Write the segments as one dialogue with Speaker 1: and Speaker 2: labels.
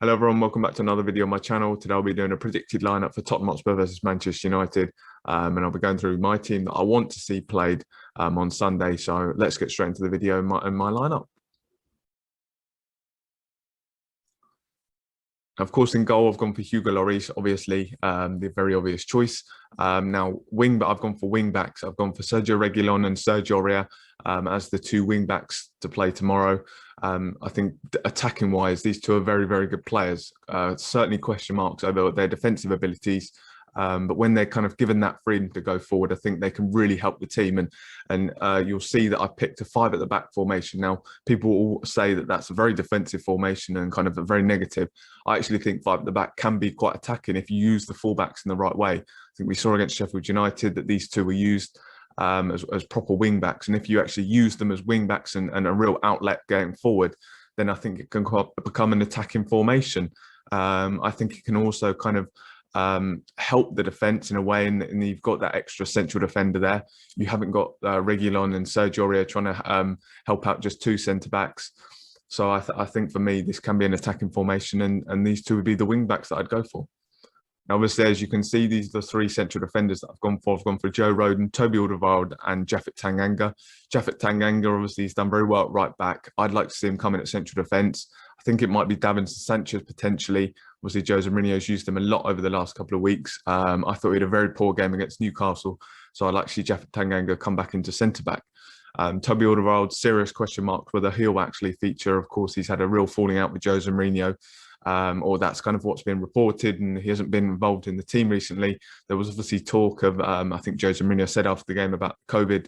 Speaker 1: Hello everyone, welcome back to another video on my channel. Today I'll be doing a predicted lineup for Tottenham Hotspur versus Manchester United, and I'll be going through my team that I want to see played on Sunday. So let's get straight into the video and my lineup. Of course, in goal, I've gone for Hugo Lloris, obviously, the very obvious choice. Now, I've gone for wing backs. I've gone for Sergio Reguilón and Sergio Aurier as the two wing backs to play tomorrow. I think attacking wise, these two are very, very good players. Certainly question marks over their defensive abilities. But when they're kind of given that freedom to go forward, I think they can really help the team. And you'll see that I picked a 5 at the back formation. Now, people will say that that's a very defensive formation and kind of a very negative. I actually think 5 at the back can be quite attacking if you use the fullbacks in the right way. I think we saw against Sheffield United that these two were used as proper wing backs. And if you actually use them as wing backs and a real outlet going forward, then I think it can become an attacking formation. I think it can also kind of help the defense in a way, and you've got that extra central defender there. You haven't got Reguilón and Sergio Aurier trying to help out just two centre backs. So I think for me this can be an attacking formation, and these two would be the wing backs that I'd go for. Now, obviously, as you can see, these are the 3 central defenders that I've gone for. I've gone for Joe Rodon, Toby Alderweireld and Japhet Tanganga. Japhet Tanganga, obviously, he's done very well at right back. I'd like to see him come in at central defence. I think it might be Davinson Sanchez potentially. Obviously, Jose Mourinho's used him a lot over the last couple of weeks. I thought he had a very poor game against Newcastle. So I'd like to see Japhet Tanganga come back into centre-back. Toby Alderweireld, serious question mark whether he'll actually feature. Of course, he's had a real falling out with Jose Mourinho. Or that's kind of what's been reported, and he hasn't been involved in the team recently. There was obviously talk of, I think Jose Mourinho said after the game about COVID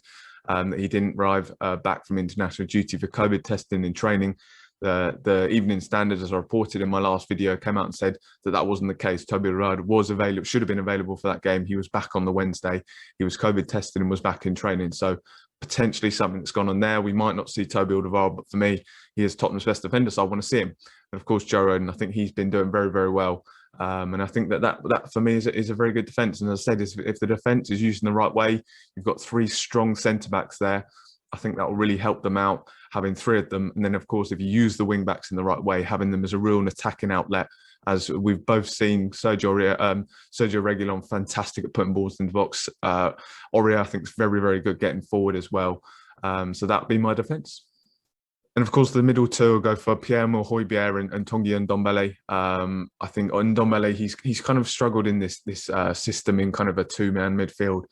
Speaker 1: that he didn't arrive back from international duty for COVID testing and training. The Evening Standard, as I reported in my last video, came out and said that that wasn't the case. Toby Alderweireld was available, should have been available for that game. He was back on the Wednesday. He was COVID tested and was back in training. So potentially something that's gone on there. We might not see Toby Alderweireld, but for me, he is Tottenham's best defender, so I want to see him. And of course, Joe Rodon, I think he's been doing very, very well. And I think that for me is a very good defence. And as I said, if the defence is used in the right way, you've got 3 strong centre-backs there. I think that will really help them out, having 3 of them. And then, of course, if you use the wing-backs in the right way, having them as a real attacking outlet, as we've both seen, Sergio Reguilón, fantastic at putting balls in the box. Aurier, I think, is very, very good getting forward as well. So that would be my defence. And of course, the middle 2 will go for Pierre-Emile Højbjerg and Tanguy Ndombele. I think on Ndombele, he's kind of struggled in this system in kind of a 2-man midfield.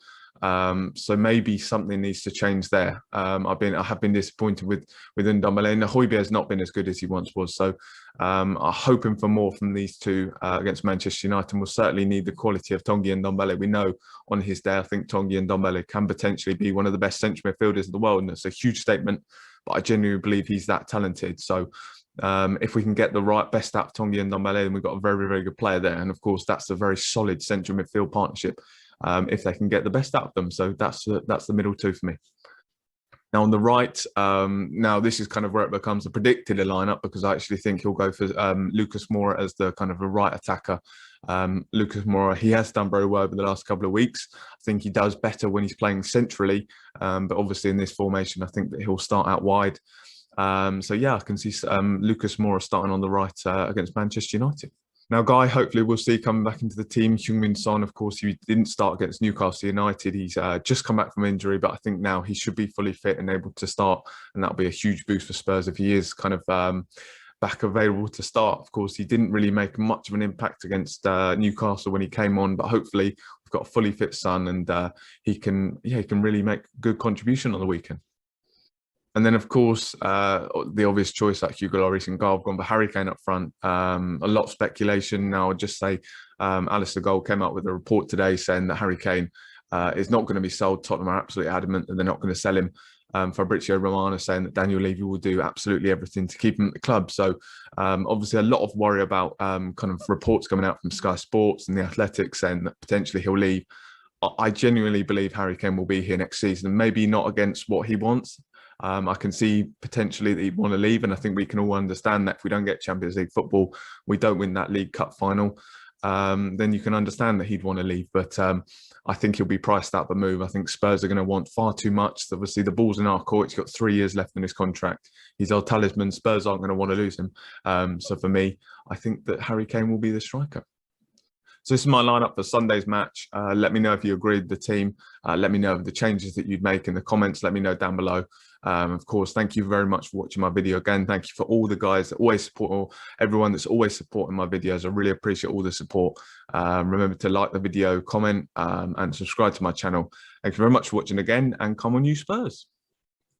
Speaker 1: So maybe something needs to change there. I have been disappointed with Ndombele, and Højbjerg has not been as good as he once was. So I'm hoping for more from these two against Manchester United. We'll certainly need the quality of Tanguy Ndombele. We know on his day, I think Tanguy Ndombele can potentially be one of the best central midfielders in the world, and it's a huge statement. But I genuinely believe he's that talented. So if we can get the best out of Tanguy Ndombele, then we've got a very, very good player there. And of course, that's a very solid central midfield partnership. If they can get the best out of them. So that's the middle 2 for me. Now on the right, now this is kind of where it becomes a predicted lineup, because I actually think he'll go for Lucas Moura as the kind of a right attacker. Lucas Moura, he has done very well over the last couple of weeks. I think he does better when he's playing centrally, but obviously in this formation, I think that he'll start out wide. So yeah, I can see Lucas Moura starting on the right against Manchester United. Now, Guy, hopefully we'll see coming back into the team. Heung-min Son, of course, he didn't start against Newcastle United. He's just come back from injury, but I think now he should be fully fit and able to start. And that'll be a huge boost for Spurs if he is kind of back available to start. Of course, he didn't really make much of an impact against Newcastle when he came on, but hopefully we've got a fully fit Son, and he can really make a good contribution on the weekend. And then, of course, the obvious choice, like Hugo Lloris and goal, I've gone for Harry Kane up front. A lot of speculation. Now, I'll just say Alistair Gold came out with a report today saying that Harry Kane is not going to be sold. Tottenham are absolutely adamant that they're not going to sell him. Fabrizio Romano saying that Daniel Levy will do absolutely everything to keep him at the club. So obviously a lot of worry about kind of reports coming out from Sky Sports and The Athletic saying that potentially he'll leave. I genuinely believe Harry Kane will be here next season, maybe not against what he wants. I can see potentially that he'd want to leave, and I think we can all understand that if we don't get Champions League football, we don't win that League Cup final. then you can understand that he'd want to leave. But I think he'll be priced out the move. I think Spurs are going to want far too much. Obviously, the ball's in our court. He's got 3 years left in his contract. He's our talisman. Spurs aren't going to want to lose him. So for me, I think that Harry Kane will be the striker. So this is my lineup for Sunday's match. Let me know if you agreed with the team. Let me know the changes that you'd make in the comments. Let me know down below. Of course, thank you very much for watching my video again. Thank you for all the guys that always support, or everyone that's always supporting my videos. I really appreciate all the support. Remember to like the video, comment, and subscribe to my channel. Thank you very much for watching again, and come on you Spurs.